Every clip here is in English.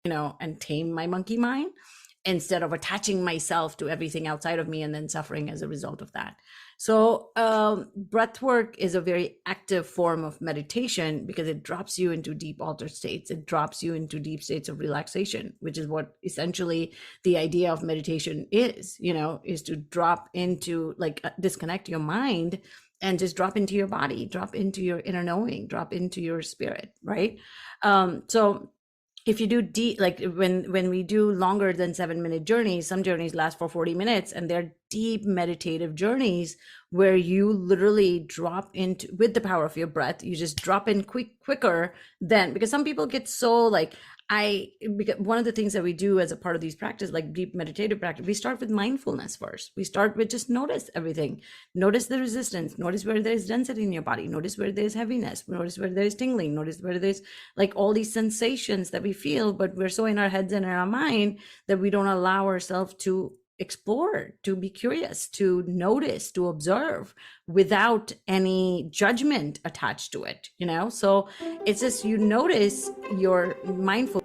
and tame my monkey mind instead of attaching myself to everything outside of me and then suffering as a result of that. So breath work is a very active form of meditation because it drops you into deep altered states. It drops you into deep states of relaxation, which is what essentially the idea of meditation is to drop into, like, disconnect your mind and just drop into your body, drop into your inner knowing, drop into your spirit, right? So if you do deep, like when we do longer than 7-minute journeys, some journeys last for 40 minutes, and they're deep meditative journeys where you literally drop into, with the power of your breath, you just drop in quicker than, because some people get so like, because one of the things that we do as a part of these practice, like deep meditative practice, we start with mindfulness first. We start with just notice everything. Notice the resistance. Notice where there's density in your body. Notice where there's heaviness. Notice where there's tingling. Notice where there's like all these sensations that we feel, but we're so in our heads and in our mind that we don't allow ourselves to explore, to be curious, to notice, to observe without any judgment attached to it, So it's just, you notice your mindful.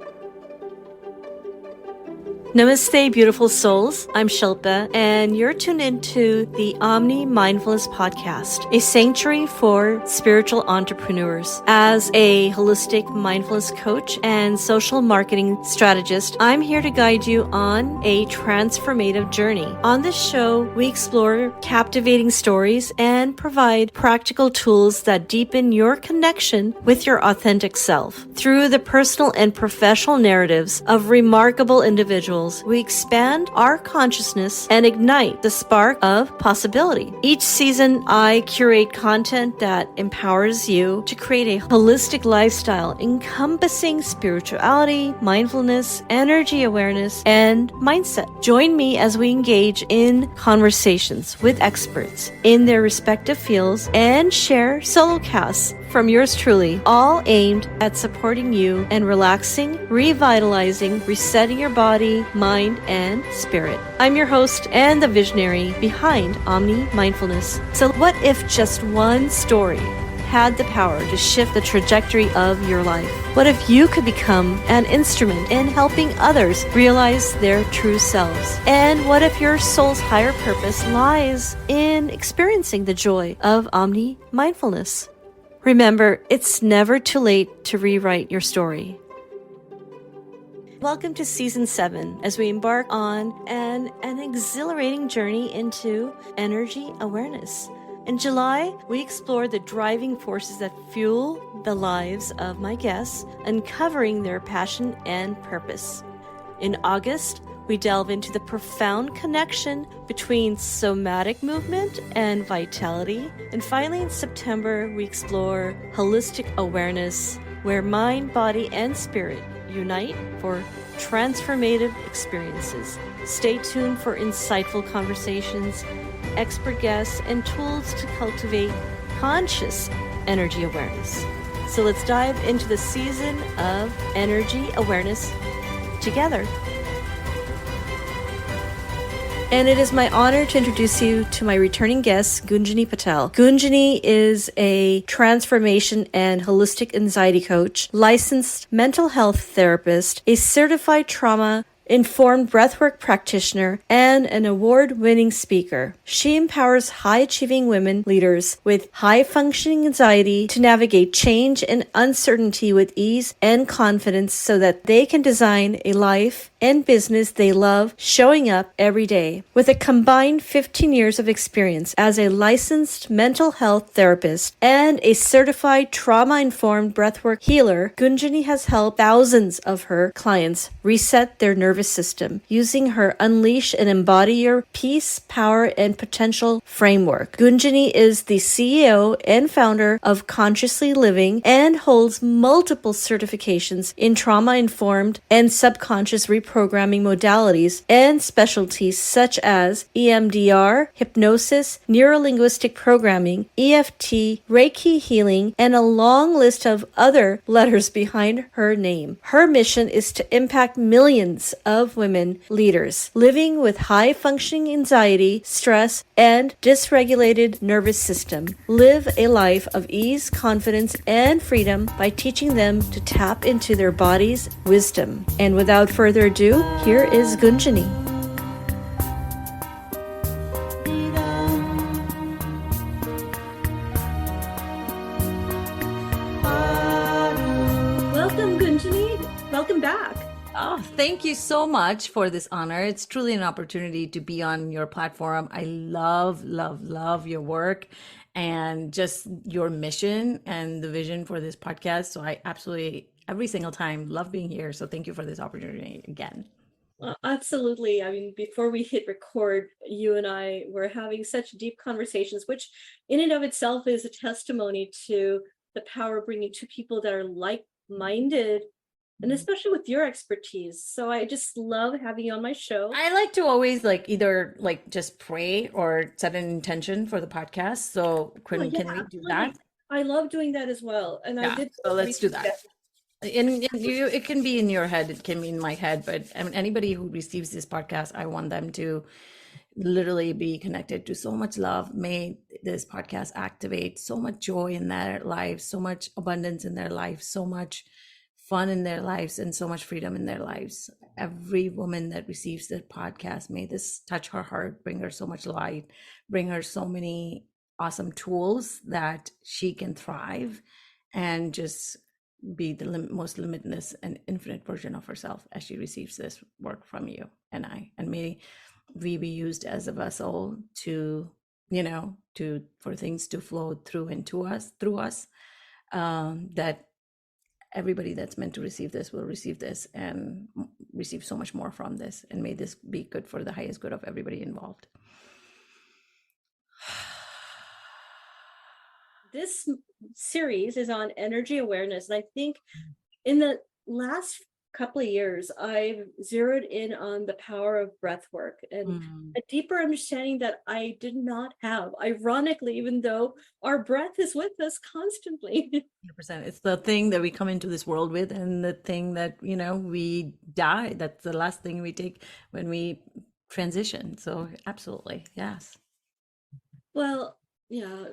Namaste, beautiful souls. I'm Shilpa, and you're tuned into the Omni Mindfulness podcast, a sanctuary for spiritual entrepreneurs. As a holistic mindfulness coach and social marketing strategist, I'm here to guide you on a transformative journey. On this show, we explore captivating stories and provide practical tools that deepen your connection with your authentic self. Through the personal and professional narratives of remarkable individuals, we expand our consciousness and ignite the spark of possibility. Each season, I curate content that empowers you to create a holistic lifestyle encompassing spirituality, mindfulness, energy awareness, and mindset. Join me as we engage in conversations with experts in their respective fields and share solo casts from yours truly, all aimed at supporting you and relaxing, revitalizing, resetting your body, mind, and spirit. I'm your host and the visionary behind Omni Mindfulness. So what if just one story had the power to shift the trajectory of your life? What if you could become an instrument in helping others realize their true selves? And what if your soul's higher purpose lies in experiencing the joy of Omni Mindfulness? Remember, it's never too late to rewrite your story. Welcome to Season 7 as we embark on an exhilarating journey into energy awareness. In July, we explore the driving forces that fuel the lives of my guests, uncovering their passion and purpose. In August, we delve into the profound connection between somatic movement and vitality. And finally, in September, we explore holistic awareness, where mind, body, and spirit unite for transformative experiences. Stay tuned for insightful conversations, expert guests, and tools to cultivate conscious energy awareness. So let's dive into the season of energy awareness together. And it is my honor to introduce you to my returning guest, Gunjani Patel. Gunjani is a transformation and holistic anxiety coach, licensed mental health therapist, a certified trauma-informed breathwork practitioner, and an award-winning speaker. She empowers high-achieving women leaders with high-functioning anxiety to navigate change and uncertainty with ease and confidence so that they can design a life and business they love, showing up every day. With a combined 15 years of experience as a licensed mental health therapist and a certified trauma-informed breathwork healer, Gunjani has helped thousands of her clients reset their nervous system using her Unleash and Embody Your Peace, Power, and Potential framework. Gunjani is the CEO and founder of Consciously Living and holds multiple certifications in trauma-informed and subconscious reprogramming modalities and specialties such as EMDR, hypnosis, neurolinguistic programming, EFT, Reiki healing, and a long list of other letters behind her name. Her mission is to impact millions of women leaders living with high functioning anxiety, stress, and dysregulated nervous system live a life of ease, confidence, and freedom by teaching them to tap into their body's wisdom. And without further ado, here is Gunjani. Welcome, Gunjani. Welcome back. Oh, thank you so much for this honor. It's truly an opportunity to be on your platform. I love, love, love your work and just your mission and the vision for this podcast. So I absolutely, every single time, love being here. So thank you for this opportunity again. Absolutely. I mean, before we hit record, you and I were having such deep conversations, which in and of itself is a testimony to the power of bringing two people that are like-minded, and especially with your expertise. So I just love having you on my show. I like to always either just pray or set an intention for the podcast. So can we do that? I love doing that as well. And Yeah, I did. so let's do that. And you, it can be in your head, it can be in my head, but I mean, anybody who receives this podcast, I want them to literally be connected to so much love. May this podcast activate so much joy in their lives, so much abundance in their life, so much fun in their lives, and so much freedom in their lives. Every woman that receives this podcast, may this touch her heart, bring her so much light, bring her so many awesome tools that she can thrive and just be the most limitless and infinite version of herself as she receives this work from you and I. And may we be used as a vessel to, for things to flow through us, that everybody that's meant to receive this will receive this and receive so much more from this. And may this be good for the highest good of everybody involved. This series is on energy awareness. And I think in the last couple of years, I've zeroed in on the power of breath work and a deeper understanding that I did not have, ironically, even though our breath is with us constantly. 100%. It's the thing that we come into this world with, and the thing that, we die. That's the last thing we take when we transition. So absolutely. Yes. Well, yeah,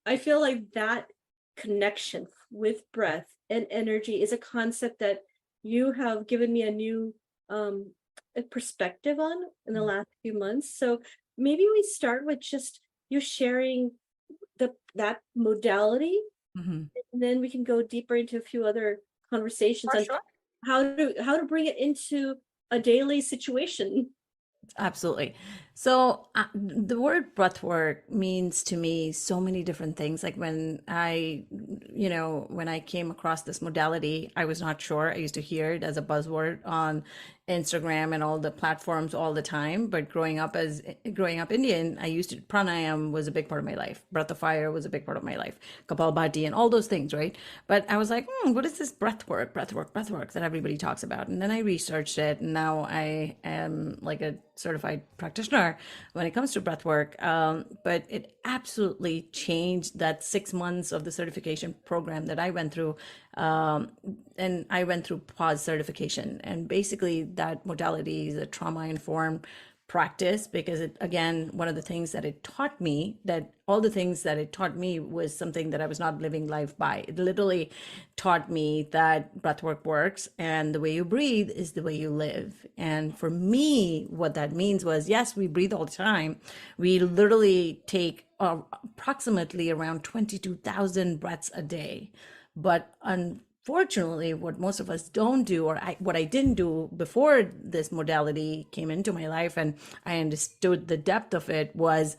I feel like that connection with breath and energy is a concept that you have given me a new perspective on in the last few months. So maybe we start with just you sharing that modality, and then we can go deeper into a few other conversations on how to bring it into a daily situation. Absolutely. So the word breathwork means to me so many different things. Like when I came across this modality, I was not sure. I used to hear it as a buzzword on Instagram and all the platforms all the time. But growing up Indian, pranayam was a big part of my life. Breath of fire was a big part of my life. Kapalbhati and all those things, right? But I was like, what is this breathwork that everybody talks about? And then I researched it, and now I am like a certified practitioner when it comes to breathwork. But it absolutely changed that 6 months of the certification program that I went through. And I went through pause certification, and basically that modality is a trauma informed practice, because it, again, one of the things that it taught me, that all the things that it taught me was something that I was not living life by. It literally taught me that breathwork works, and the way you breathe is the way you live. And for me, what that means was, yes, we breathe all the time. We literally take approximately around 22,000 breaths a day. But unfortunately, what most of us don't do, or what I didn't do before this modality came into my life and I understood the depth of it, was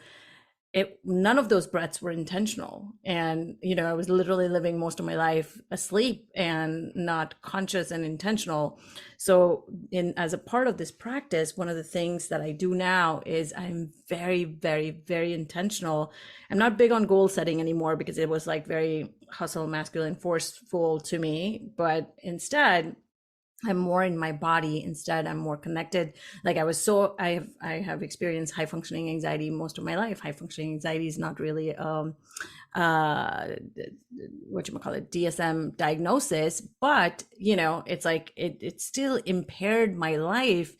none of those breaths were intentional. And, I was literally living most of my life asleep and not conscious and intentional. So as a part of this practice, one of the things that I do now is I'm very, very, very intentional. I'm not big on goal setting anymore, because it was like very hustle, masculine, forceful to me. But instead, I'm more in my body instead. I'm more connected. Like I have experienced high functioning anxiety most of my life. High functioning anxiety is not really uh what you call it, DSM diagnosis, but it's like it still impaired my life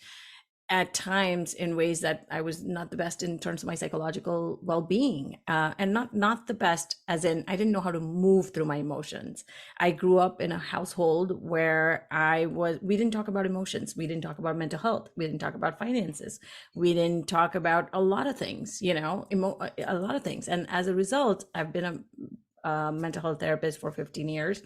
at times in ways that I was not the best in terms of my psychological well-being, and not the best as in I didn't know how to move through my emotions. I grew up in a household where we didn't talk about emotions, we didn't talk about mental health, we didn't talk about finances, we didn't talk about a lot of things, a lot of things. And as a result, I've been a mental health therapist for 15 years.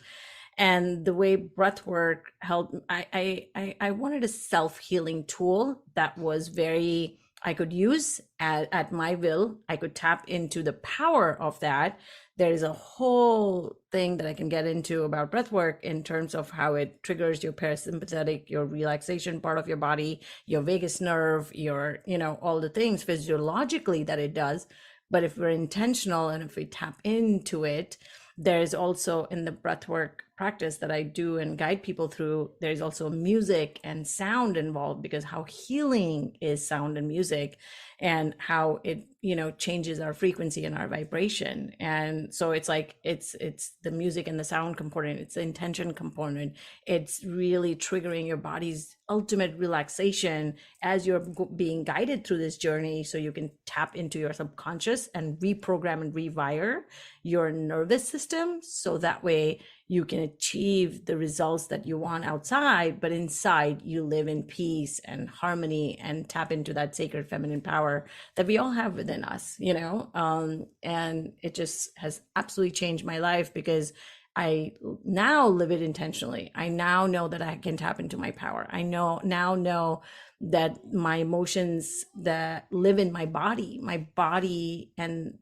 And the way breath work helped, I wanted a self-healing tool that was very, I could use at my will. I could tap into the power of that. There is a whole thing that I can get into about breath work in terms of how it triggers your parasympathetic, your relaxation part of your body, your vagus nerve, your, all the things physiologically that it does. But if we're intentional and if we tap into it, there's also in the breathwork practice that I do and guide people through, there's also music and sound involved, because how healing is sound and music, and how it changes our frequency and our vibration. And so it's like it's the music and the sound component, it's the intention component, it's really triggering your body's ultimate relaxation as you're being guided through this journey, so you can tap into your subconscious and reprogram and rewire your nervous system, so that way you can achieve the results that you want outside, but inside you live in peace and harmony and tap into that sacred feminine power that we all have within us, and it just has absolutely changed my life, because I now live it intentionally. I now know that I can tap into my power. I now know that my emotions that live in my body and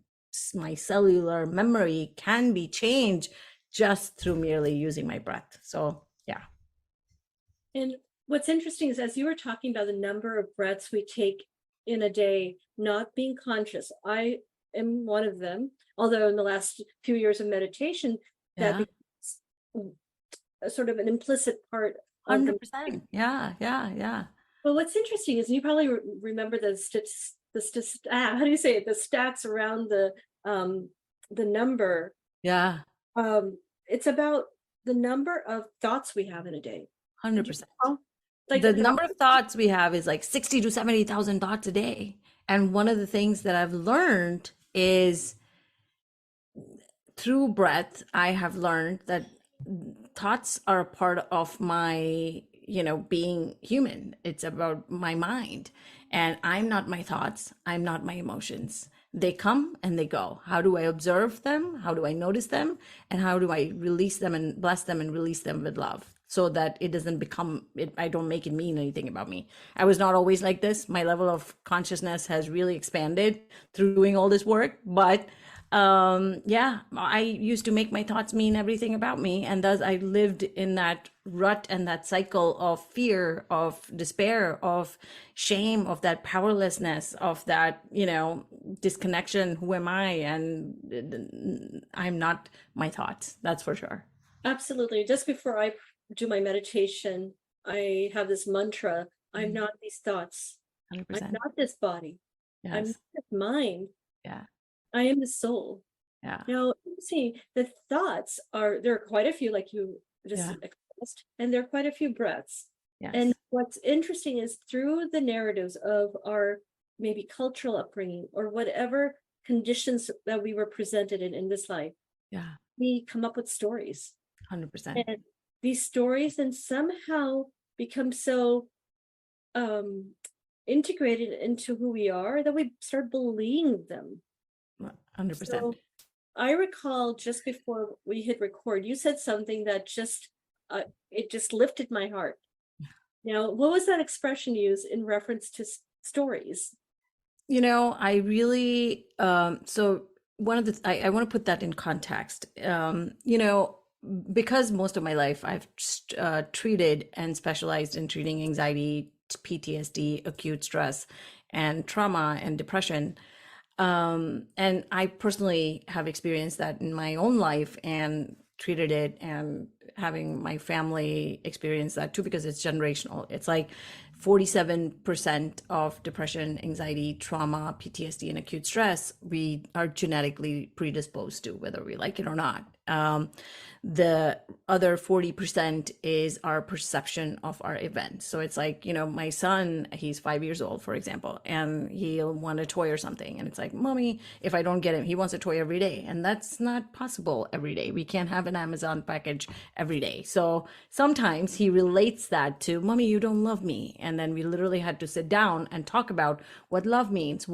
my cellular memory can be changed just through merely using my breath. So yeah. And what's interesting is, as you were talking about the number of breaths we take in a day, not being conscious, I am one of them. Although in the last few years of meditation, that becomes a sort of an implicit part of 100%. Yeah. Well, what's interesting is, you probably remember the how do you say it? The stats around the number. Yeah. It's about the number of thoughts we have in a day. 100%. Like the number of thoughts we have is like 60 to 70,000 thoughts a day. And one of the things that I've learned is through breath, I have learned that thoughts are a part of my, being human. It's about my mind. And I'm not my thoughts. I'm not my emotions. They come and they go. How do I observe them? How do I notice them? And how do I release them and bless them and release them with love, so that it doesn't become I don't make it mean anything about me. I was not always like this. My level of consciousness has really expanded through doing all this work. But I used to make my thoughts mean everything about me. And thus I lived in that rut and that cycle of fear, of despair, of shame, of that powerlessness, of that, disconnection. Who am I? And I'm not my thoughts. That's for sure. Absolutely. Just before I do my meditation, I have this mantra: I'm not these thoughts. 100%. I'm not this body. Yes. I'm not this mind. Yeah. I am the soul. Yeah. Now, see, the thoughts there are quite a few, like you just expressed, and there are quite a few breaths. Yes. And what's interesting is, through the narratives of our maybe cultural upbringing or whatever conditions that we were presented in this life, we come up with stories. 100%. And these stories then somehow become so integrated into who we are that we start believing them. 100%. So I recall, just before we hit record, you said something that just it just lifted my heart. Now, what was that expression used in reference to stories? I really so one of the I want to put that in context. Because most of my life I've treated and specialized in treating anxiety, PTSD, acute stress, and trauma and depression. And I personally have experienced that in my own life, and treated it, and having my family experience that too, because it's generational. It's like 47% of depression, anxiety, trauma, PTSD, and acute stress, we are genetically predisposed to, whether we like it or not. The other 40% is our perception of our event. So it's like, my son, he's 5 years old, for example, and he'll want a toy or something. And it's like, Mommy, if I don't get him, he wants a toy every day. And that's not possible every day. We can't have an Amazon package every day. So sometimes he relates that to, Mommy, you don't love me. And then we literally had to sit down and talk about what love means,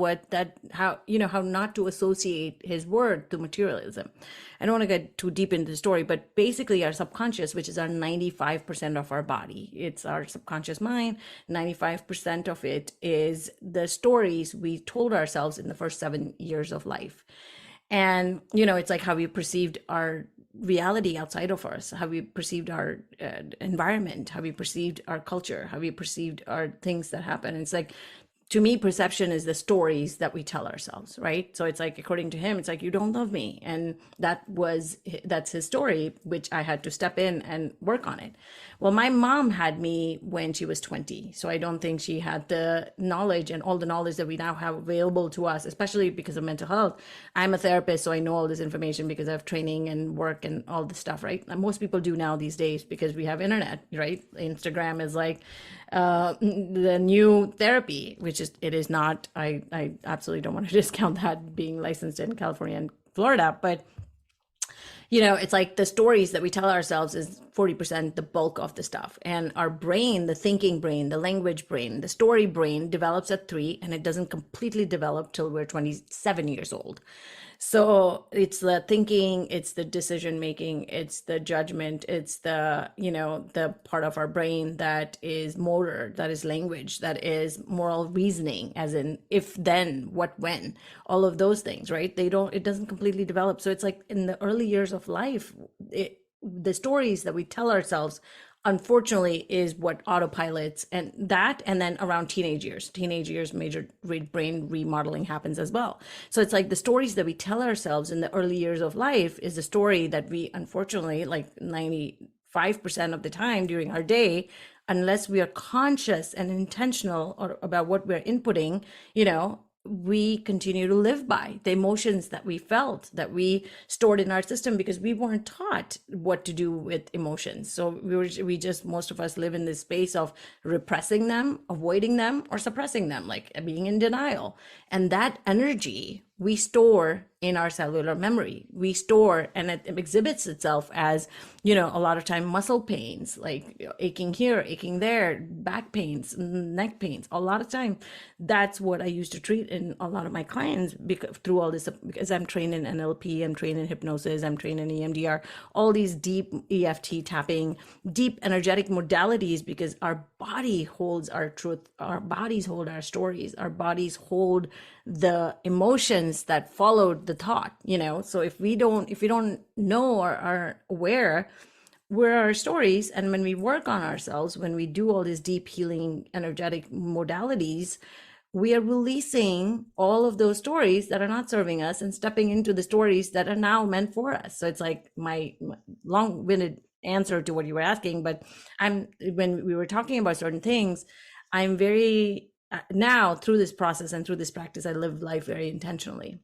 how not to associate his word to materialism. I don't want to get too deep into the story, but basically our subconscious, which is our 95% of our body, it's our subconscious mind. 95% of it is the stories we told ourselves in the first 7 years of life. And, it's like how we perceived our reality outside of us, how we perceived our environment, how we perceived our culture, how we perceived our things that happen. It's like, to me, perception is the stories that we tell ourselves, right? So it's like, according to him, it's like, you don't love me. And that's his story, which I had to step in and work on it. Well, my mom had me when she was 20. So I don't think she had the knowledge and all the knowledge that we now have available to us, especially because of mental health. I'm a therapist, so I know all this information because I have training and work and all this stuff, right? And most people do now these days because we have internet, right? Instagram is like the new therapy, which it is not. I absolutely don't want to discount that, being licensed in California and Florida, but it's like the stories that we tell ourselves is 40% the bulk of the stuff. And our brain, the thinking brain, the language brain, the story brain develops at 3, and it doesn't completely develop till we're 27 years old. So it's the thinking, it's the decision making, it's the judgment, it's the part of our brain that is motor, that is language, that is moral reasoning, as in if, then, what, when, all of those things, right? It doesn't completely develop. So it's like in the early years of life, the stories that we tell ourselves, unfortunately, is what autopilots, and then around teenage years, major brain remodeling happens as well. So it's like the stories that we tell ourselves in the early years of life is the story that we, unfortunately, like 95% of the time during our day, unless we are conscious and intentional about what we're inputting, we continue to live by the emotions that we felt, that we stored in our system, because we weren't taught what to do with emotions. So most of us live in this space of repressing them, avoiding them, or suppressing them, like being in denial. And that energy we store in our cellular memory. We store, and it exhibits itself as, a lot of time muscle pains, like aching here, aching there, back pains, neck pains. A lot of time, that's what I used to treat in a lot of my clients through all this, because I'm trained in NLP, I'm trained in hypnosis, I'm trained in EMDR, all these deep EFT tapping, deep energetic modalities, because our body holds our truth, our bodies hold our stories, our bodies hold the emotions that followed the thought, so if we don't know or are aware where our stories, and when we work on ourselves, when we do all these deep healing energetic modalities, we are releasing all of those stories that are not serving us and stepping into the stories that are now meant for us. So it's like my long-winded answer to what you were asking, but when we were talking about certain things, I'm very now, through this process and through this practice, I live life very intentionally.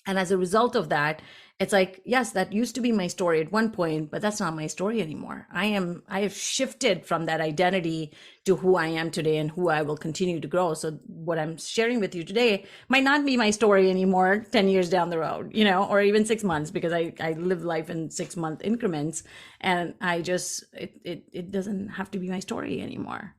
And as a result of that, it's like, yes, that used to be my story at one point, but that's not my story anymore. I have shifted from that identity to who I am today and who I will continue to grow. So what I'm sharing with you today might not be my story anymore 10 years down the road, or even 6 months, because I live life in 6-month increments, and it doesn't have to be my story anymore.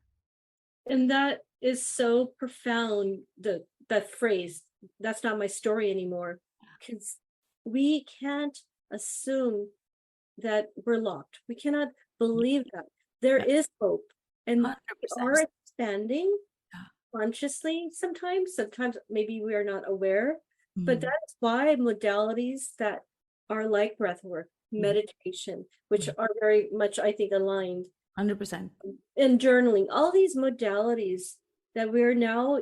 And that is so profound, that phrase, that's not my story anymore, because we can't assume that we're locked. We cannot believe that there is hope, and 100%. we are expanding consciously. Sometimes maybe we are not aware, but that's why modalities that are like breathwork, meditation, which are very much, I think, aligned, 100%. and journaling, all these modalities that we're now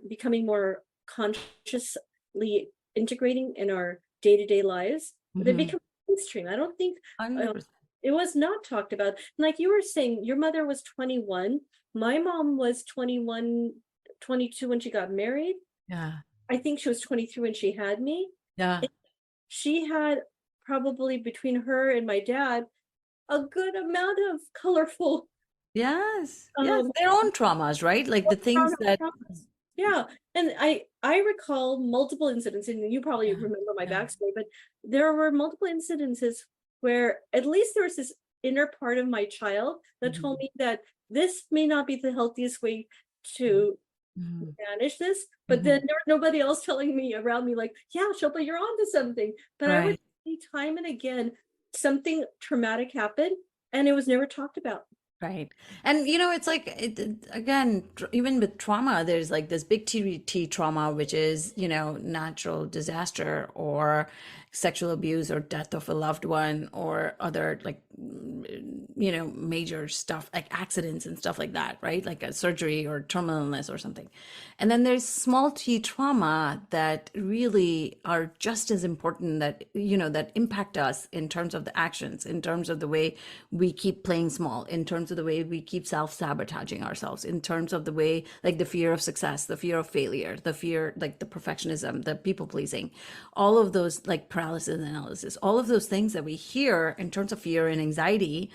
becoming more consciously integrating in our day-to-day lives, they become mainstream. I don't think 100%. it was not talked about. Like you were saying, your mother was 21. My mom was 21, 22 when she got married. Yeah. I think she was 23 when she had me. Yeah. She had probably between her and my dad a good amount of colorful Yes. Yes. Their own traumas, right? Like the things that, yeah. And I recall multiple incidents, and you probably yeah, remember my yeah, backstory, but there were multiple incidences where at least there was this inner part of my child that told mhm, me that this may not be the healthiest way to mhm, manage this, but then mhm. there was nobody else telling me around me, like, yeah, Shilpa, you're onto something. But I would Right. see time and again something traumatic happen, and it was never talked about. Right. And it's like again, even with trauma, there's like this big T trauma, which is, natural disaster or sexual abuse or death of a loved one or other like, major stuff like accidents and stuff like that, right? Like a surgery or terminal illness or something. And then there's small T trauma that really are just as important that, that impact us in terms of the actions, in terms of the way we keep playing small, in terms of the way we keep self-sabotaging ourselves, in terms of the way, like the fear of success, the fear of failure, the fear, like the perfectionism, the people pleasing, all of those, like paralysis analysis, all of those things that we hear in terms of fear and anxiety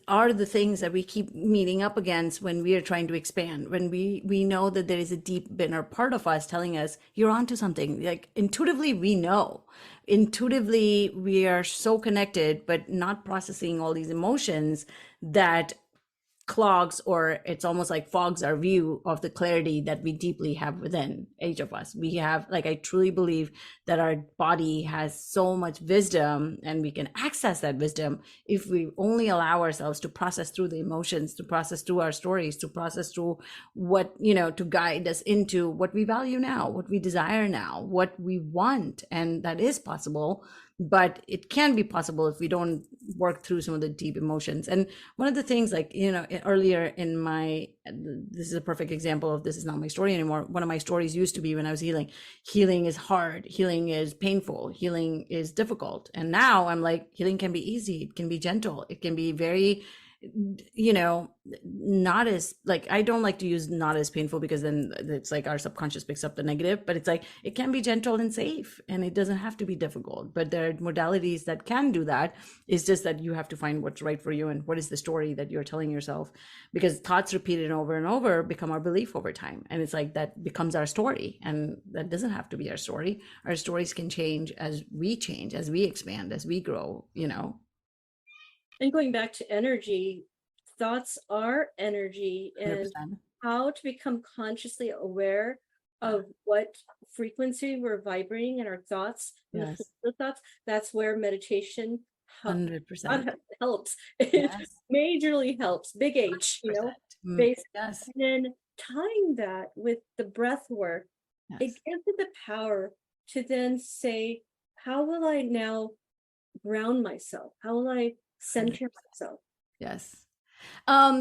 are the things that we keep meeting up against when we are trying to expand, when we know that there is a deep inner part of us telling us you're onto something. Like intuitively we know, intuitively we are so connected, but not processing all these emotions that clogs, or it's almost like fogs our view of the clarity that we deeply have within each of us. We have, like, I truly believe that our body has so much wisdom and we can access that wisdom if we only allow ourselves to process through the emotions, to process through our stories, to process through what, to guide us into what we value now, what we desire now, what we want. And that is possible, but it can be possible if we don't work through some of the deep emotions. And one of the things, like, earlier in this is a perfect example of this is not my story anymore. One of my stories used to be when I was healing is hard, healing is painful, healing is difficult. And now I'm like, healing can be easy, it can be gentle, it can be very, not as, like, I don't like to use not as painful because then it's like our subconscious picks up the negative, but it's like it can be gentle and safe and it doesn't have to be difficult. But there are modalities that can do that. It's just that you have to find what's right for you and what is the story that you're telling yourself, because thoughts repeated over and over become our belief over time, and it's like that becomes our story, and that doesn't have to be our story. Our stories can change, as we expand, as we grow. And going back to energy, thoughts are energy, and 100%. how to become consciously aware of what frequency we're vibrating in our thoughts and the flow Yes. of the thoughts. That's where meditation 100%. helps. It Yes. majorly helps. Big H, 100%. basically. Yes. And then tying that with the breath work, it Yes. gives it the power to then say, how will I now ground myself? How will I center 100%. myself? Yes.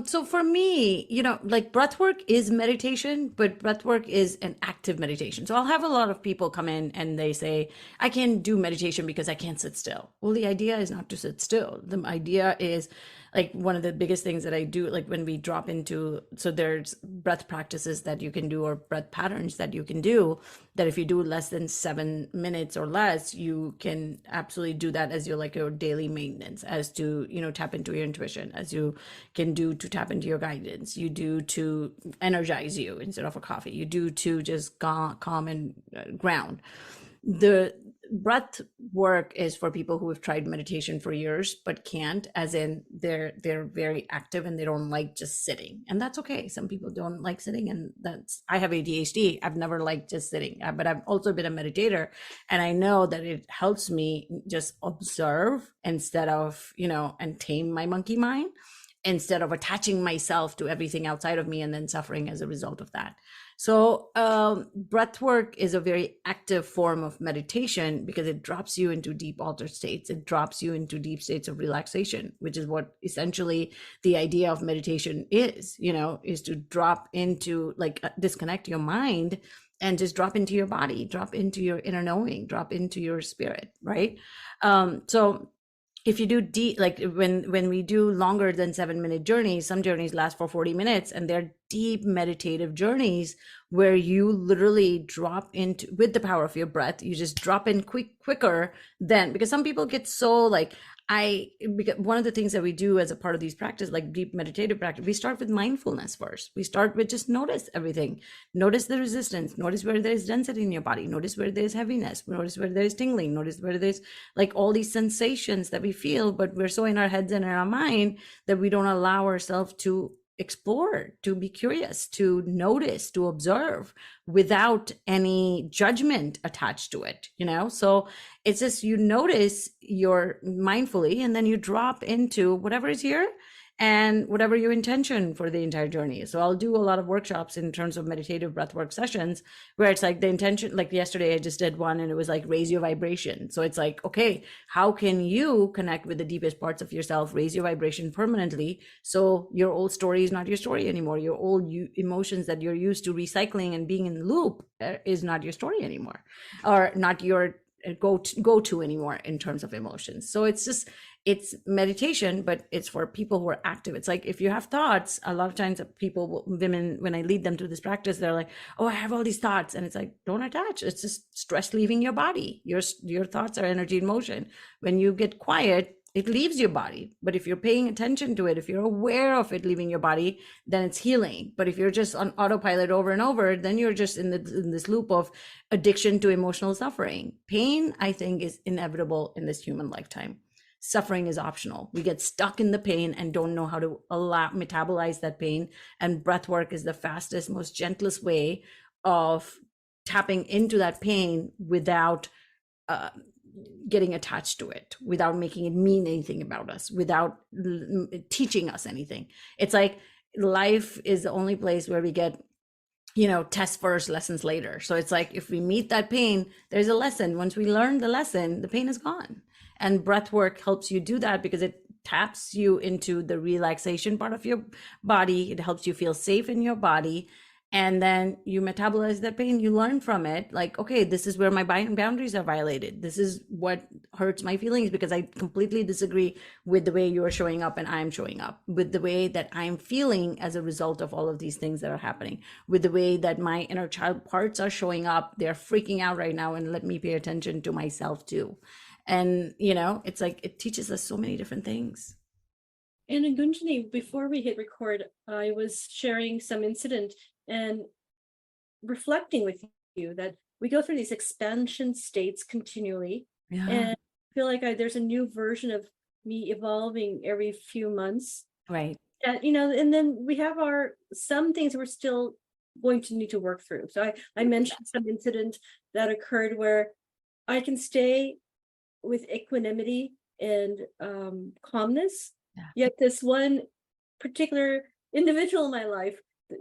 So for me, like breath work is meditation, but breath work is an active meditation. So I'll have a lot of people come in and they say, I can't do meditation because I can't sit still. Well, the idea is not to sit still. The idea is, like, one of the biggest things that I do, like when we drop into, so there's breath practices that you can do, or breath patterns that you can do, that if you do less than 7 minutes or less, you can absolutely do that as your daily maintenance, as to, tap into your intuition, as you can do to tap into your guidance, you do to energize you instead of a coffee, you do to just calm and ground. The breath work is for people who have tried meditation for years but can't, as in they're very active and they don't like just sitting, and that's okay. Some people don't like sitting, and I have ADHD. I've never liked just sitting, but I've also been a meditator, and I know that it helps me just observe instead of, and tame my monkey mind, instead of attaching myself to everything outside of me and then suffering as a result of that. So breath work is a very active form of meditation because it drops you into deep altered states. It drops you into deep states of relaxation, which is what essentially the idea of meditation is to drop into, like, disconnect your mind and just drop into your body, drop into your inner knowing, drop into your spirit, right? So if you do deep, like when we do longer than 7-minute journeys, some journeys last for 40 minutes, and they're deep meditative journeys where you literally drop into, with the power of your breath, you just drop in quicker than, because some people get so like, because one of the things that we do as a part of these practice, like deep meditative practice, we start with mindfulness first. We start with just notice everything. Notice the resistance. Notice where there's density in your body. Notice where there's heaviness. Notice where there's tingling. Notice where there's like all these sensations that we feel, but we're so in our heads and in our mind that we don't allow ourselves to explore, to be curious, to notice, to observe without any judgment attached to it, So it's just, you notice your mindfully, and then you drop into whatever is here and whatever your intention for the entire journey is. So I'll do a lot of workshops in terms of meditative breathwork sessions where it's like the intention, like yesterday I just did one and it was like raise your vibration. So it's like, okay, how can you connect with the deepest parts of yourself, raise your vibration permanently, so your old story is not your story anymore. Your old emotions that you're used to recycling and being in the loop is not your story anymore, or not your go to anymore in terms of emotions. So it's meditation, but it's for people who are active. It's like, if you have thoughts, a lot of times women, when I lead them through this practice, they're like, oh, I have all these thoughts. And it's like, don't attach. It's just stress leaving your body. Your thoughts are energy in motion. When you get quiet, it leaves your body. But if you're paying attention to it, if you're aware of it leaving your body, then it's healing. But if you're just on autopilot over and over, then you're just in this loop of addiction to emotional suffering. Pain, I think, is inevitable in this human lifetime. Suffering is optional. We get stuck in the pain and don't know how to metabolize that pain. And breath work is the fastest, most gentlest way of tapping into that pain without getting attached to it, without making it mean anything about us, without teaching us anything. It's like life is the only place where we get, tests first, lessons later. So it's like, if we meet that pain, there's a lesson. Once we learn the lesson, the pain is gone. And breath work helps you do that because it taps you into the relaxation part of your body. It helps you feel safe in your body. And then you metabolize that pain, you learn from it. Like, okay, this is where my boundaries are violated. This is what hurts my feelings because I completely disagree with the way you're showing up and I'm showing up, with the way that I'm feeling as a result of all of these things that are happening, with the way that my inner child parts are showing up. They're freaking out right now, and let me pay attention to myself too. And, it's like, it teaches us so many different things. And in Gunjani, before we hit record, I was sharing some incident and reflecting with you that we go through these expansion states continually. Yeah. And I feel like there's a new version of me evolving every few months. Right. And, and then we have some things we're still going to need to work through. So I mentioned some incident that occurred where I can stay with equanimity and calmness. Yeah. Yet this one particular individual in my life,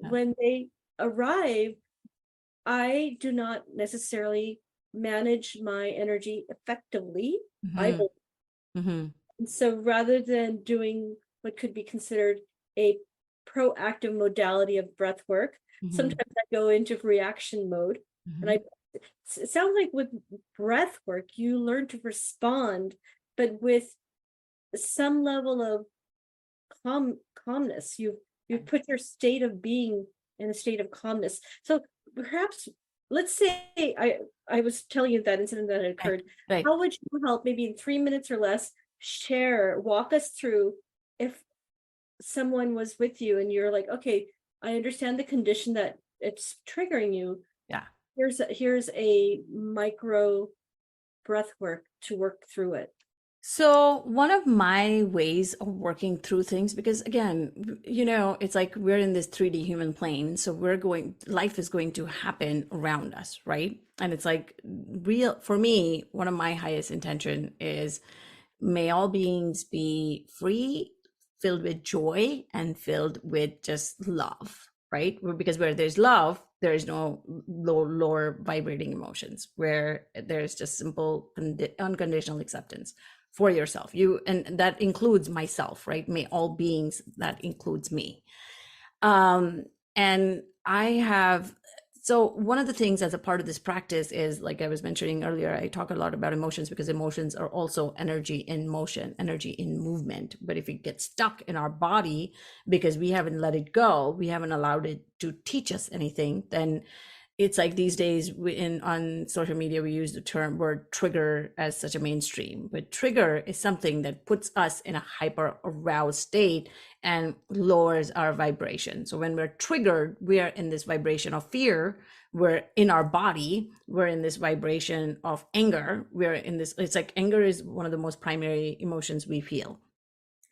when they arrive, I do not necessarily manage my energy effectively. Mm-hmm. And so rather than doing what could be considered a proactive modality of breath work, sometimes I go into reaction mode. And it sounds like with breath work, you learn to respond, but with some level of calmness. You've put your state of being in a state of calmness. So perhaps, let's say I was telling you that incident that had occurred. Right. How would you help, maybe in 3 minutes or less, walk us through, if someone was with you and you're like, okay, I understand the condition that it's triggering you. Yeah. Here's a micro breath work to work through it. So one of my ways of working through things, because again, it's like we're in this 3D human plane. So life is going to happen around us, right? And it's like for me, one of my highest intention is, may all beings be free, filled with joy, and filled with just love, right? Because where there's love, there is no lower vibrating emotions, where there's just simple unconditional acceptance for yourself. And that includes myself, right? May all beings, that includes me. And I have So one of the things as a part of this practice is, like I was mentioning earlier, I talk a lot about emotions because emotions are also energy in motion, energy in movement. But if it gets stuck in our body because we haven't let it go, we haven't allowed it to teach us anything, then it's like these days on social media, we use the word trigger as such a mainstream, but trigger is something that puts us in a hyper aroused state and lowers our vibration. So when we're triggered, we are in this vibration of fear. We're in our body. We're in this vibration of anger. We're in this, it's like anger is one of the most primary emotions we feel.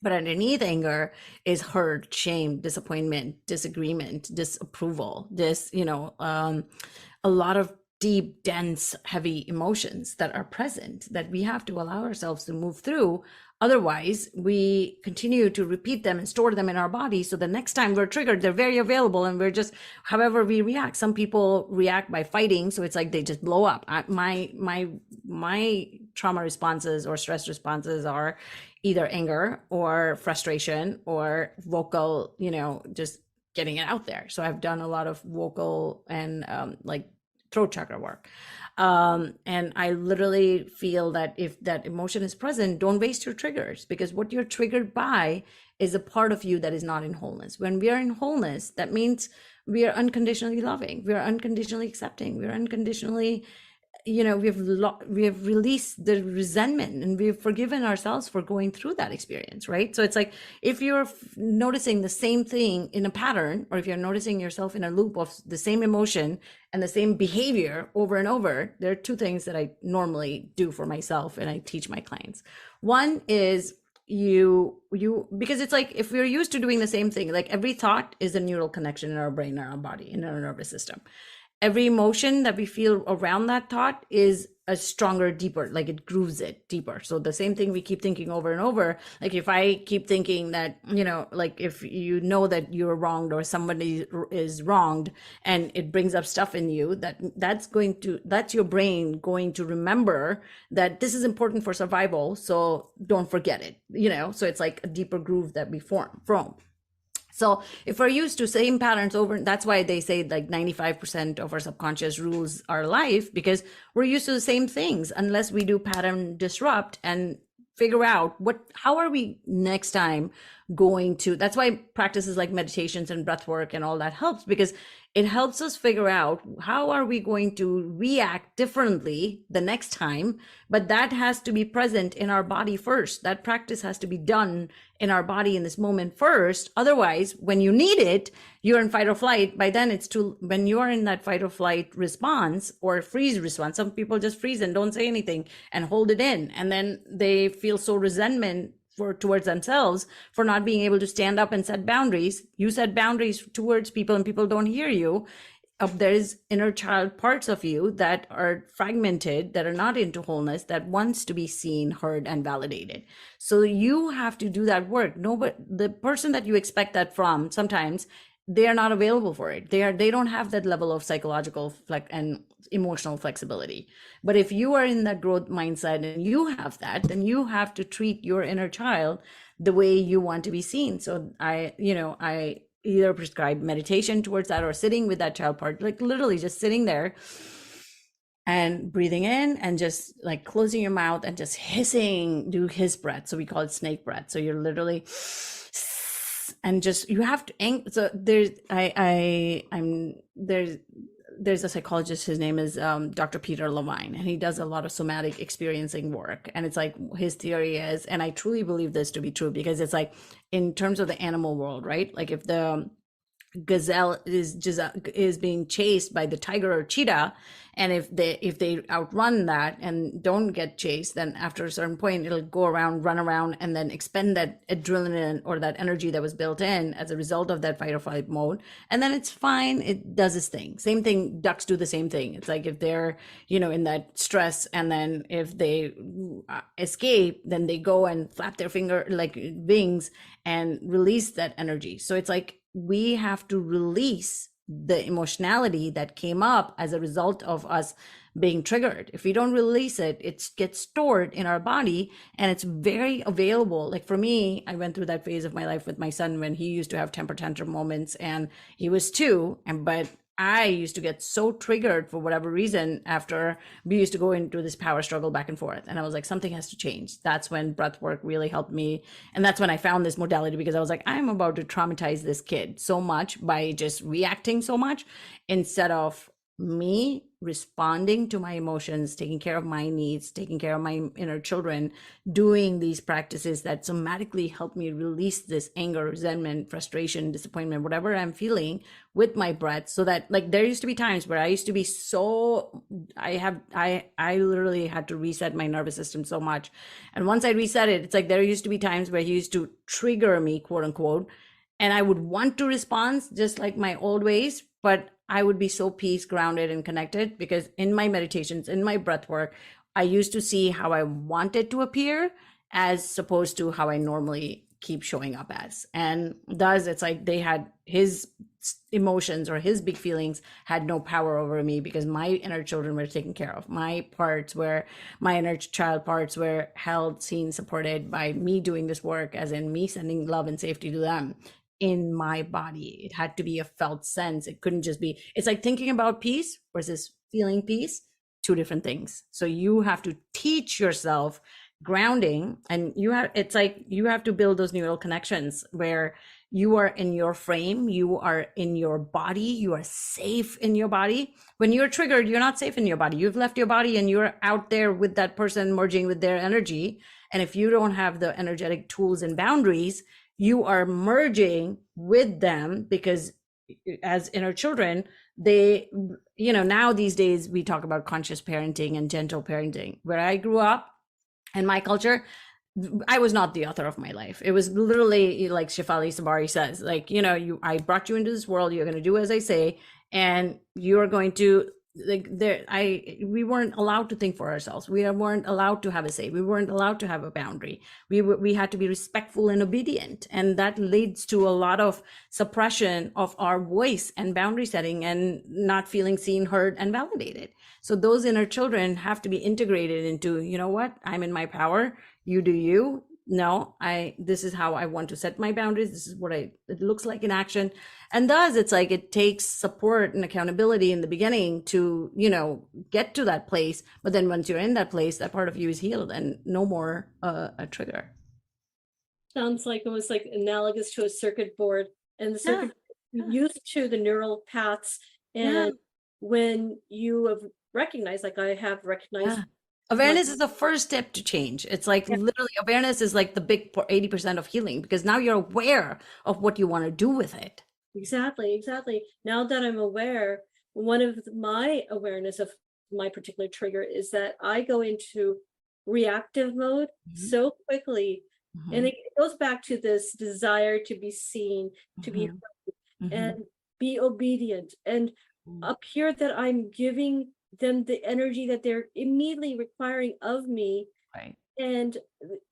But underneath anger is hurt, shame, disappointment, disagreement, disapproval, a lot of deep, dense, heavy emotions that are present that we have to allow ourselves to move through. Otherwise, we continue to repeat them and store them in our body. So the next time we're triggered, they're very available and we're just, however we react. Some people react by fighting. So it's like they just blow up. My trauma responses or stress responses are either anger or frustration or vocal, just getting it out there. So I've done a lot of vocal and throat chakra work. And I literally feel that if that emotion is present, don't waste your triggers, because what you're triggered by is a part of you that is not in wholeness. When we are in wholeness, that means we are unconditionally loving, we are unconditionally accepting, we are unconditionally, we have released the resentment and we've forgiven ourselves for going through that experience, right? So it's like, if you're noticing the same thing in a pattern, or if you're noticing yourself in a loop of the same emotion and the same behavior over and over, there are two things that I normally do for myself and I teach my clients. One is because it's like, if we're used to doing the same thing, like every thought is a neural connection in our brain, in our body, in our nervous system. Every emotion that we feel around that thought is a stronger, deeper, like it grooves it deeper. So the same thing we keep thinking over and over. Like if I keep thinking that, like if you know that you're wronged or somebody is wronged and it brings up stuff in you, that's your brain going to remember that this is important for survival. So don't forget it, so it's like a deeper groove that we form from. So if we're used to same patterns over, that's why they say like 95% of our subconscious rules our life, because we're used to the same things, unless we do pattern disrupt and figure out how are we next time going to, that's why practices like meditations and breath work and all that helps, because it helps us figure out how are we going to react differently the next time. But that has to be present in our body first. That practice has to be done in our body in this moment first. Otherwise, when you need it, you're in fight or flight. By then when you are in that fight or flight response or freeze response, some people just freeze and don't say anything and hold it in. And then they feel so resentment towards themselves for not being able to stand up and set boundaries. You set boundaries towards people and people don't hear you. There's inner child parts of you that are fragmented, that are not into wholeness, that wants to be seen, heard, and validated. So you have to do that work. The person that you expect that from, sometimes they are not available for it. They don't have that level of psychological and emotional flexibility. But if you are in that growth mindset and you have that, then you have to treat your inner child the way you want to be seen. So I either prescribe meditation towards that, or sitting with that child part, like literally just sitting there and breathing in and just like closing your mouth and just hissing, do hiss breath. So we call it snake breath. So you're literally, and just, you have to, so there's a psychologist, his name is Dr. Peter Levine, and he does a lot of somatic experiencing work. And it's like, his theory is, and I truly believe this to be true, because it's like, in terms of the animal world, right? Like if the gazelle is being chased by the tiger or cheetah, and if they outrun that and don't get chased, then after a certain point it'll go around, run around, and then expend that adrenaline or that energy that was built in as a result of that fight or flight mode, and then it's fine, it does its thing. Same thing, ducks do the same thing. It's like if they're in that stress, and then if they escape, then they go and flap their wings and release that energy. So it's like, we have to release the emotionality that came up as a result of us being triggered. If we don't release it, it gets stored in our body, and it's very available. Like for me, I went through that phase of my life with my son when he used to have temper tantrum moments, and he was 2, but I used to get so triggered for whatever reason after we used to go into this power struggle back and forth. And I was like, something has to change. That's when breath work really helped me. And that's when I found this modality, because I was like, I'm about to traumatize this kid so much by just reacting so much, instead of me responding to my emotions, taking care of my needs, taking care of my inner children, doing these practices that somatically help me release this anger, resentment, frustration, disappointment, whatever I'm feeling with my breath. So that, like, there used to be times where I used to be so, I literally had to reset my nervous system so much. And once I reset it, it's like there used to be times where he used to trigger me, quote unquote, and I would want to respond just like my old ways, but I would be so peace, grounded, and connected, because in my meditations, in my breath work, I used to see how I wanted to appear as opposed to how I normally keep showing up as. And thus, it's like they had his emotions or his big feelings had no power over me, because my inner children were taken care of. My parts were, my inner child parts were held, seen, supported by me doing this work, as in me sending love and safety to them in my body. It had to be a felt sense. It couldn't just be, it's like thinking about peace versus feeling peace, two different things. So you have to teach yourself grounding, and it's like you have to build those neural connections where you are in your frame, you are in your body, you are safe in your body. When you're triggered, you're not safe in your body. You've left your body and you're out there with that person, merging with their energy. And if you don't have the energetic tools and boundaries, you are merging with them, because as inner children, they, now these days we talk about conscious parenting and gentle parenting. Where I grew up in my culture, I was not the author of my life. It was literally like Shifali Sabari says, like, I brought you into this world, you're going to do as I say, and you're going to, like, we weren't allowed to think for ourselves. We weren't allowed to have a say. We weren't allowed to have a boundary. We had to be respectful and obedient, and that leads to a lot of suppression of our voice and boundary setting, and not feeling seen, heard, and validated. So those inner children have to be integrated into, you know what, I'm in my power, you do you. No, this is how I want to set my boundaries. This is what it looks like in action. And thus, it's like it takes support and accountability in the beginning to, get to that place. But then once you're in that place, that part of you is healed and no more a trigger. Sounds like almost like analogous to a circuit board, and the circuit used to the neural paths. And when you have recognized, like I have recognized, awareness is the first step to change. It's like literally awareness is like the big 80% of healing, because now you're aware of what you want to do with it. Exactly. Now that I'm aware, one of my awareness of my particular trigger is that I go into reactive mode so quickly. And it goes back to this desire to be seen, to be heard, and be obedient, and appear that I'm giving them the energy that they're immediately requiring of me. Right. And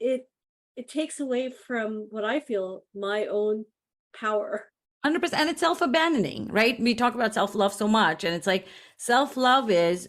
it takes away from what I feel my own power. 100%. And it's self-abandoning, right? We talk about self-love so much, and it's like self-love is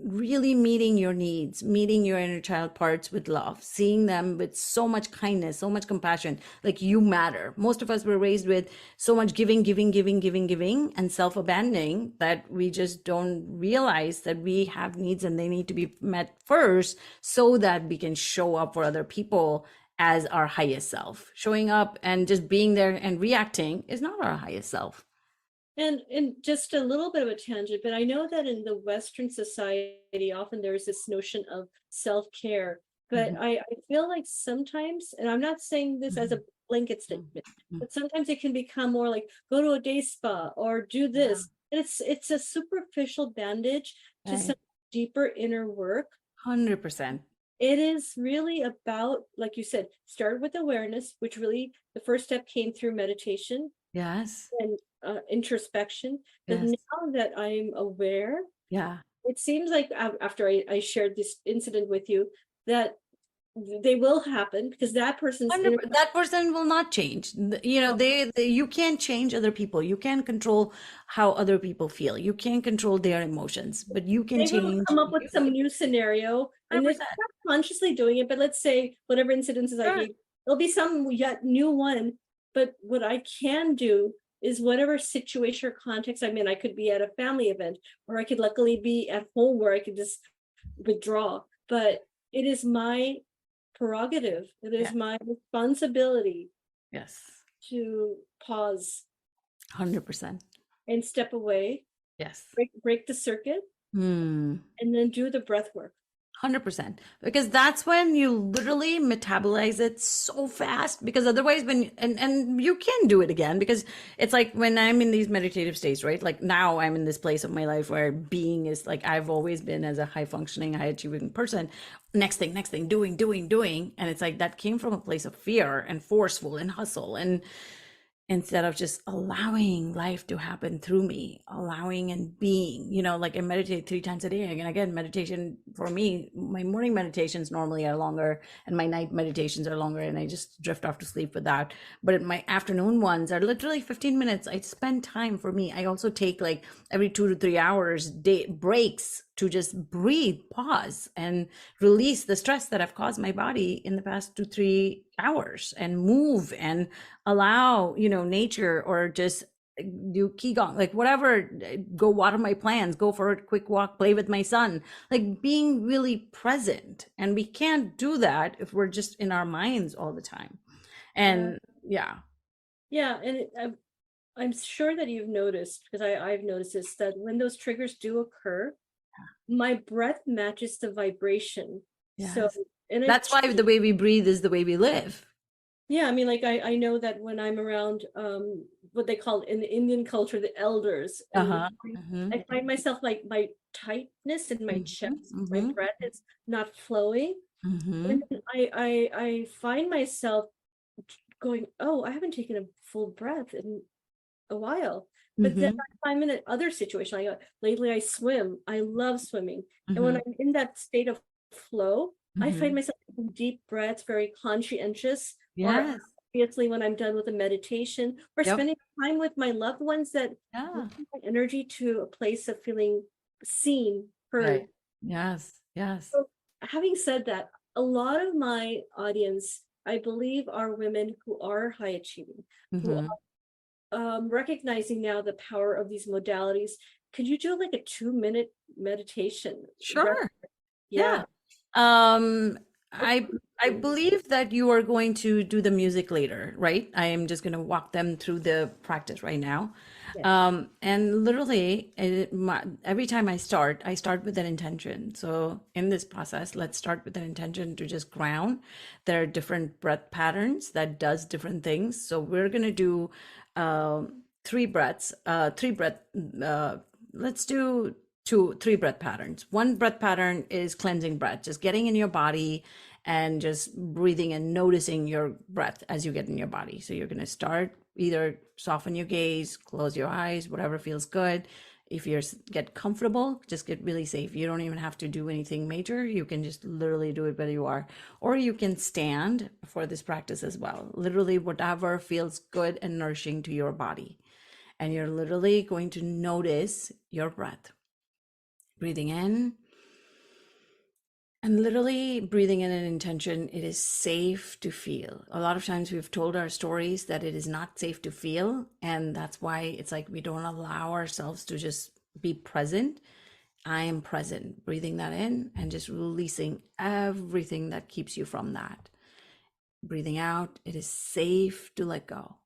really meeting your needs, meeting your inner child parts with love, seeing them with so much kindness, so much compassion, like you matter. Most of us were raised with so much giving, and self-abandoning that we just don't realize that we have needs and they need to be met first, so that we can show up for other people as our highest self. Showing up and just being there and reacting is not our highest self. And just a little bit of a tangent, but I know that in the Western society, often there's this notion of self-care, but I feel like sometimes, and I'm not saying this as a blanket statement, but sometimes it can become more like go to a day spa or do this. It's a superficial bandage to some deeper inner work. 100%. It is really about, like you said, start with awareness, which really the first step came through meditation. Yes. And introspection. But now that I'm aware, it seems like after I shared this incident with you, that they will happen, because that person will not change. You can't change other people. You can't control how other people feel. You can't control their emotions, but you can change. Come up with some new scenario, and they're not consciously doing it, but let's say whatever incidences I gave, there'll be some yet new one. But what I can do is whatever situation or context I'm in. I could be at a family event, or I could luckily be at home where I could just withdraw. But it is my prerogative, it is Yeah. my responsibility Yes. to pause 100%. and step away, Yes. break the circuit, Hmm. and then do the breath work. 100%, because that's when you literally metabolize it so fast, because otherwise when and you can do it again, because it's like when I'm in these meditative states, right? Like now I'm in this place of my life where being is like, I've always been as a high functioning, high achieving person, next thing, doing, and it's like that came from a place of fear and forceful and hustle, and instead of just allowing life to happen through me, allowing and being, like I meditate 3 times a day. And again, meditation for me, my morning meditations normally are longer and my night meditations are longer, and I just drift off to sleep with that. But my afternoon ones are literally 15 minutes. I spend time for me. I also take like every 2 to 3 hours day breaks to just breathe, pause, and release the stress that I've caused my body in the past 2 3 hours, and move and allow nature, or just do qigong, like whatever, go water my plants, go for a quick walk, play with my son, like being really present. And we can't do that if we're just in our minds all the time. And yeah. And I'm sure that you've noticed, because I've noticed this, that when those triggers do occur, my breath matches the vibration. So Yes. and That's why the way we breathe is the way we live. Yeah, I mean, like I know that when I'm around what they call in the Indian culture the elders, and I find myself like my tightness in my chest, my breath is not flowing. And I find myself going, oh, I haven't taken a full breath in a while. But then I'm in another situation. Lately I swim. I love swimming. And when I'm in that state of flow, I find myself taking deep breaths, very conscientious. Or Yes. obviously when I'm done with a meditation, or Yep. spending time with my loved ones, that Yeah. bring my energy to a place of feeling seen, heard. Right. Yes. Yes. So having said that, a lot of my audience, I believe, are women who are high achieving, who are recognizing now the power of these modalities. Could you do like a 2-minute meditation? Sure. Yeah. I believe that you are going to do the music later, right? I am just going to walk them through the practice right now. Yeah. And literally, every time I start with an intention. So in this process, let's start with an intention to just ground. There are different breath patterns that does different things. So we're going to do 3 breaths, let's do 3 breath patterns. One breath pattern is cleansing breath, just getting in your body and just breathing and noticing your breath as you get in your body. So you're going to start, either soften your gaze, close your eyes, whatever feels good. If you get comfortable, just get really safe. You don't even have to do anything major. You can just literally do it where you are. Or you can stand for this practice as well. Literally, whatever feels good and nourishing to your body. And you're literally going to notice your breath. Breathing in, and literally breathing in an intention. It is safe to feel. A lot of times we've told our stories that it is not safe to feel. And that's why it's like we don't allow ourselves to just be present. I am present, breathing that in and just releasing everything that keeps you from that. Breathing out, it is safe to let go.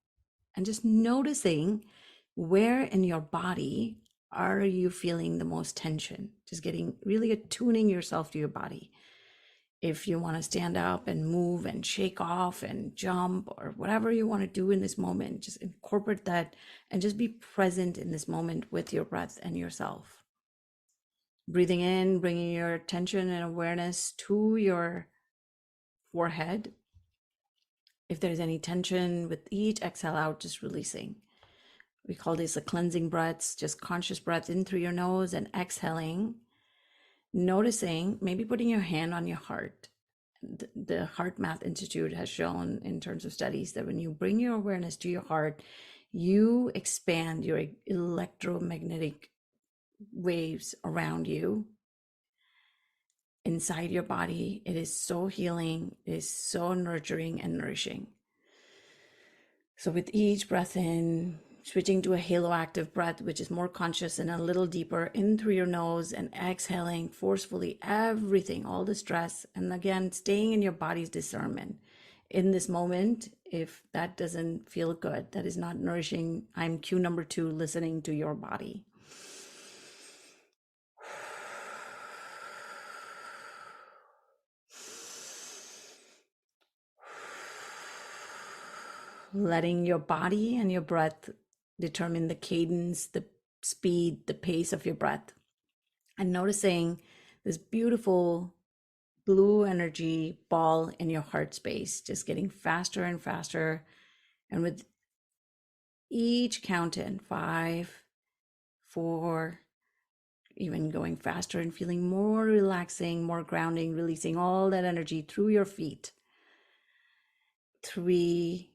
And just noticing where in your body are you feeling the most tension? Just getting really attuning yourself to your body. If you want to stand up and move and shake off and jump, or whatever you want to do in this moment, just incorporate that and just be present in this moment with your breath and yourself. Breathing in, bringing your attention and awareness to your forehead. If there's any tension with each exhale out, just releasing. We call these the cleansing breaths, just conscious breath in through your nose and exhaling, noticing, maybe putting your hand on your heart. The Heart Math Institute has shown in terms of studies that when you bring your awareness to your heart, you expand your electromagnetic waves around you, inside your body. It is so healing, it is so nurturing and nourishing. So with each breath in, Switching to a halo active breath, which is more conscious and a little deeper in through your nose, and exhaling forcefully everything, all the stress. And again, staying in your body's discernment. In this moment, if that doesn't feel good, that is not nourishing, I'm cue number 2, listening to your body. Letting your body and your breath determine the cadence, the speed, the pace of your breath. And noticing this beautiful blue energy ball in your heart space, just getting faster and faster. And with each count in, 5, 4, even going faster and feeling more relaxing, more grounding, releasing all that energy through your feet. 3,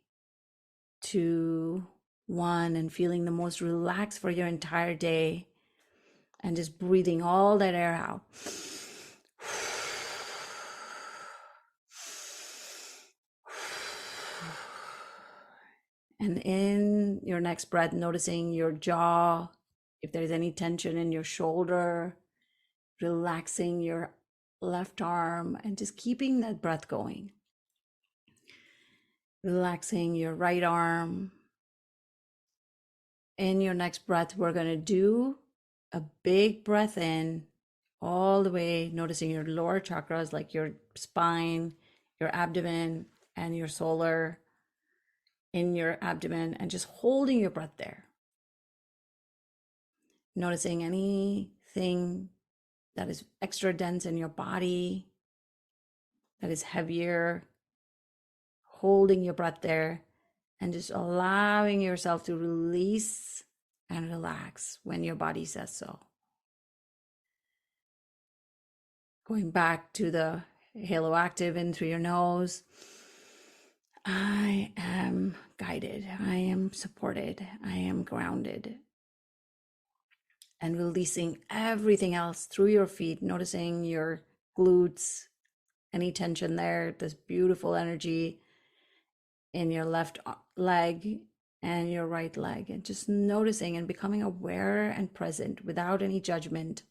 2, 1, and feeling the most relaxed for your entire day, and just breathing all that air out. And in your next breath, noticing your jaw, if there's any tension in your shoulder, relaxing your left arm, and just keeping that breath going. Relaxing your right arm. In your next breath, we're going to do a big breath in all the way, noticing your lower chakras like your spine, your abdomen, and your solar in your abdomen, and just holding your breath there. Noticing anything that is extra dense in your body, that is heavier, holding your breath there, and just allowing yourself to release and relax when your body says so. Going back to the halo active in through your nose. I am guided. I am supported. I am grounded. And releasing everything else through your feet, noticing your glutes, any tension there, this beautiful energy in your left leg and your right leg, and just noticing and becoming aware and present without any judgment.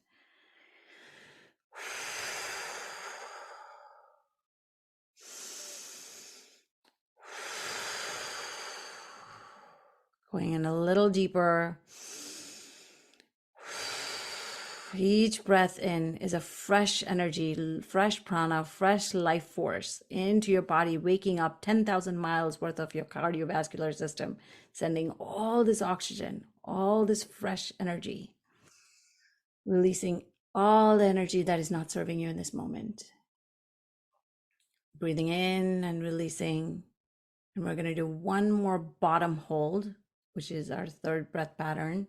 Going in a little deeper. Each breath in is a fresh energy, fresh prana, fresh life force into your body, waking up 10,000 miles worth of your cardiovascular system, sending all this oxygen, all this fresh energy, releasing all the energy that is not serving you in this moment. Breathing in and releasing. And we're going to do one more bottom hold, which is our third breath pattern,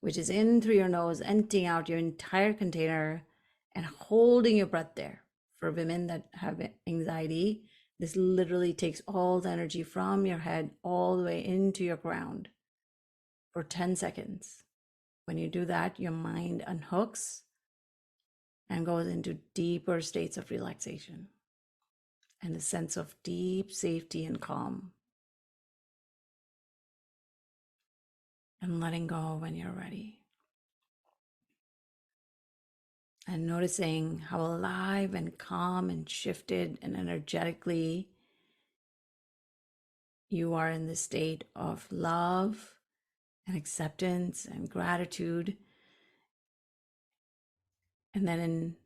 which is in through your nose, emptying out your entire container and holding your breath there. For women that have anxiety, this literally takes all the energy from your head all the way into your ground for 10 seconds. When you do that, your mind unhooks and goes into deeper states of relaxation and a sense of deep safety and calm. And letting go when you're ready. And noticing how alive and calm and shifted and energetically you are in the state of love and acceptance and gratitude. And then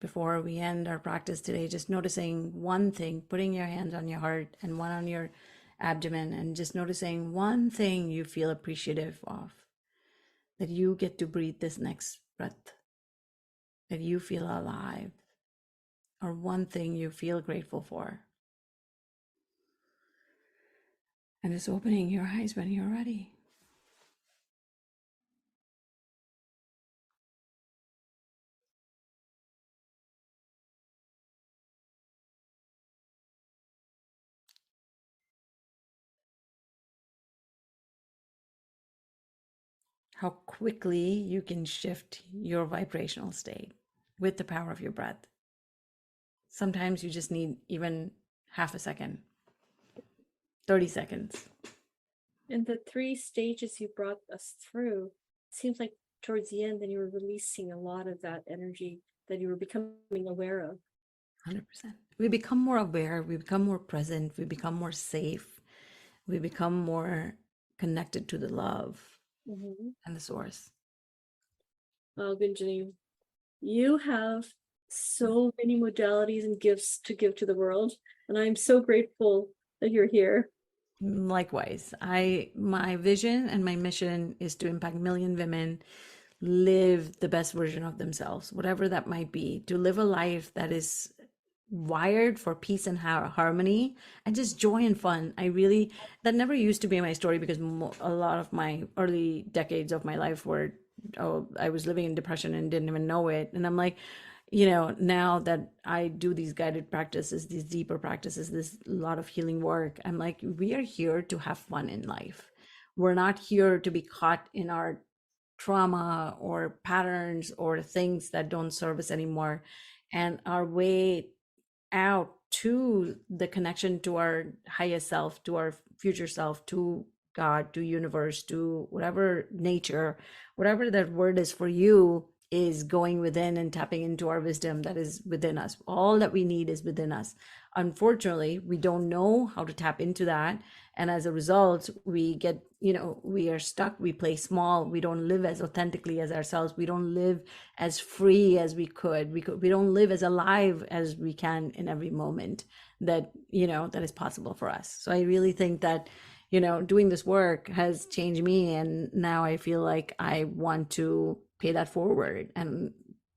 before we end our practice today, just noticing one thing, putting your hands on your heart and one on your abdomen, and just noticing one thing you feel appreciative of, that you get to breathe this next breath, that you feel alive, or one thing you feel grateful for. And just opening your eyes when you're ready. How quickly you can shift your vibrational state with the power of your breath. Sometimes you just need even half a second, 30 seconds. And the 3 stages you brought us through, seems like towards the end, then you were releasing a lot of that energy that you were becoming aware of. 100%. We become more aware, we become more present, we become more safe, we become more connected to the love Mm-hmm. and the source. Oh, Gunjani, you have so many modalities and gifts to give to the world, and I'm so grateful that you're here. Likewise, my vision and my mission is to impact million women live the best version of themselves, whatever that might be, to live a life that is wired for peace and harmony and just joy and fun. That never used to be my story because a lot of my early decades of my life were, I was living in depression and didn't even know it. And I'm like, now that I do these guided practices, these deeper practices, this lot of healing work, I'm like, we are here to have fun in life. We're not here to be caught in our trauma or patterns or things that don't serve us anymore. And our way out to the connection to our highest self, to our future self, to God, to universe, to whatever nature, whatever that word is for you, is going within and tapping into our wisdom that is within us. All that we need is within us. Unfortunately, we don't know how to tap into that. And as a result, we get, we are stuck. We play small. We don't live as authentically as ourselves. We don't live as free as we could. We don't live as alive as we can in every moment that, that is possible for us. So I really think that, doing this work has changed me. And now I feel like I want to pay that forward and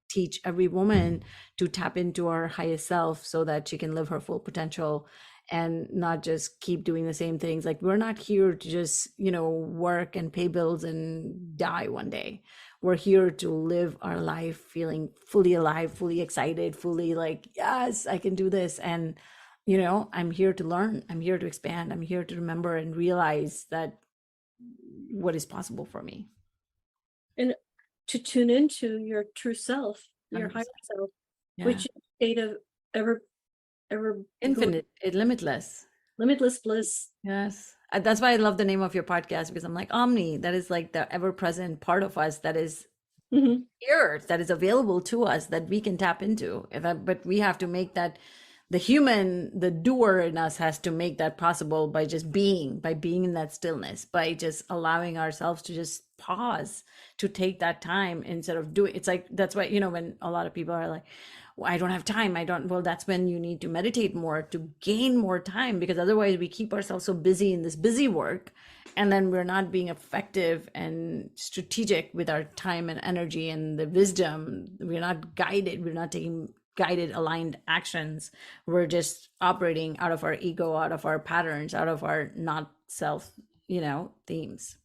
teach every woman to tap into our highest self so that she can live her full potential and not just keep doing the same things. Like, we're not here to just, work and pay bills and die one day. We're here to live our life feeling fully alive, fully excited, fully like, yes, I can do this. And, I'm here to learn. I'm here to expand. I'm here to remember and realize that what is possible for me. And to tune into your true self, your 100%. higher self, Yeah. which is a state of ever Infinite, limitless. limitless bliss. Yes. That's why I love the name of your podcast, because I'm like, Omni, that is like the ever present part of us that is Mm-hmm. here, that is available to us, that we can tap into. But we have to make that, the doer in us has to make that possible by being in that stillness, by just allowing ourselves to just pause, to take that time instead of doing. It's like, that's why, when a lot of people are like, I don't have time. Well, that's when you need to meditate more to gain more time, because otherwise we keep ourselves so busy in this busy work, and then we're not being effective and strategic with our time and energy and the wisdom. We're not guided. We're not taking guided, aligned actions. We're just operating out of our ego, out of our patterns, out of our not self, themes.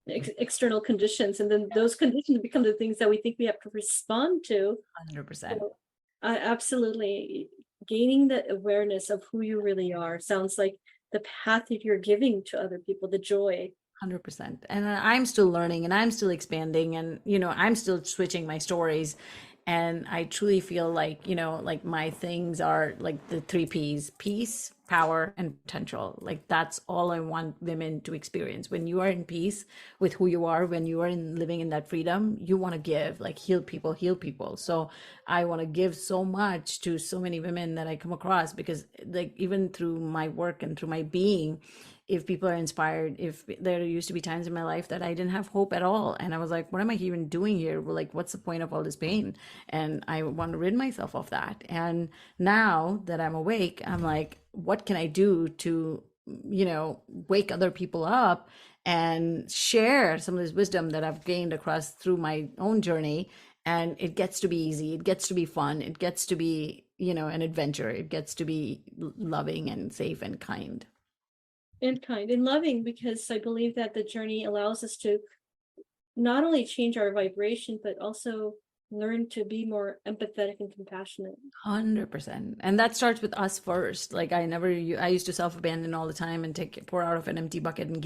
External conditions, and then those conditions become the things that we think we have to respond to. 100%. So, absolutely, gaining the awareness of who you really are sounds like the path that you're giving to other people, the joy. 100%. And I'm still learning and I'm still expanding, and I'm still switching my stories. And I truly feel like, like my things are like the 3 P's: peace, power, and potential. Like, that's all I want women to experience. When you are in peace with who you are, when you are living in that freedom, you want to give, like, heal people. So I want to give so much to so many women that I come across, because like, even through my work and through my being, if people are inspired, if there used to be times in my life that I didn't have hope at all, and I was like, what am I even doing here? Well, like, what's the point of all this pain? And I want to rid myself of that. And now that I'm awake, I'm like, what can I do to, wake other people up and share some of this wisdom that I've gained across through my own journey? And it gets to be easy, it gets to be fun, it gets to be, an adventure, it gets to be loving and safe and kind. And kind and loving, because I believe that the journey allows us to not only change our vibration, but also learn to be more empathetic and compassionate. 100%. And that starts with us first. Like, I used to self-abandon all the time and pour out of an empty bucket and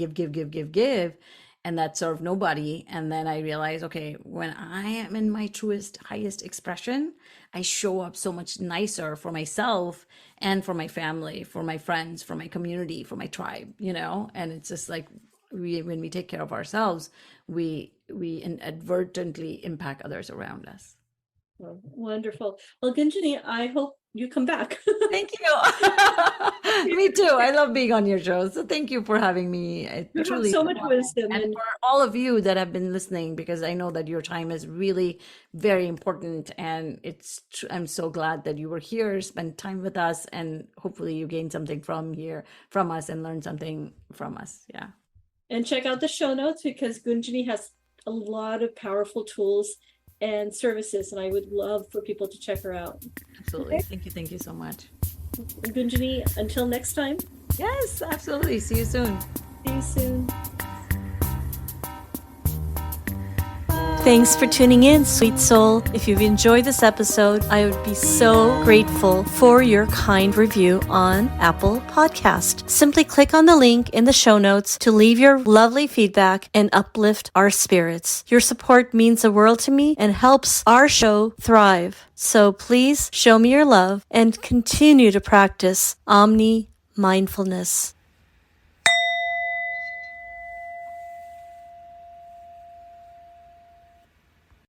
give. And that served nobody. And then I realized, okay, when I am in my truest, highest expression, I show up so much nicer for myself and for my family, for my friends, for my community, for my tribe, and it's just like, when we take care of ourselves, we inadvertently impact others around us. Oh, wonderful. Well, Gunjani, I hope you come back. Thank you. Me too. I love being on your show. So thank you for having me. It You have truly so is much an honor. wisdom, And and for all of you that have been listening, because I know that your time is really very important. And I'm so glad that you were here, spend time with us, and hopefully you gained something from us and learned something from us. Yeah. check out the show notes, because Gunjani has a lot of powerful tools and services, and I would love for people to check her out. Absolutely. Okay. Thank you. Thank you so much. Gunjani, until next time, Yes, absolutely. See you soon. see you soon. Thanks for tuning in, sweet soul. If you've enjoyed this episode, I would be so grateful for your kind review on Apple Podcast. Simply click on the link in the show notes to leave your lovely feedback and uplift our spirits. Your support means the world to me and helps our show thrive. So please show me your love and continue to practice Omni Mindfulness.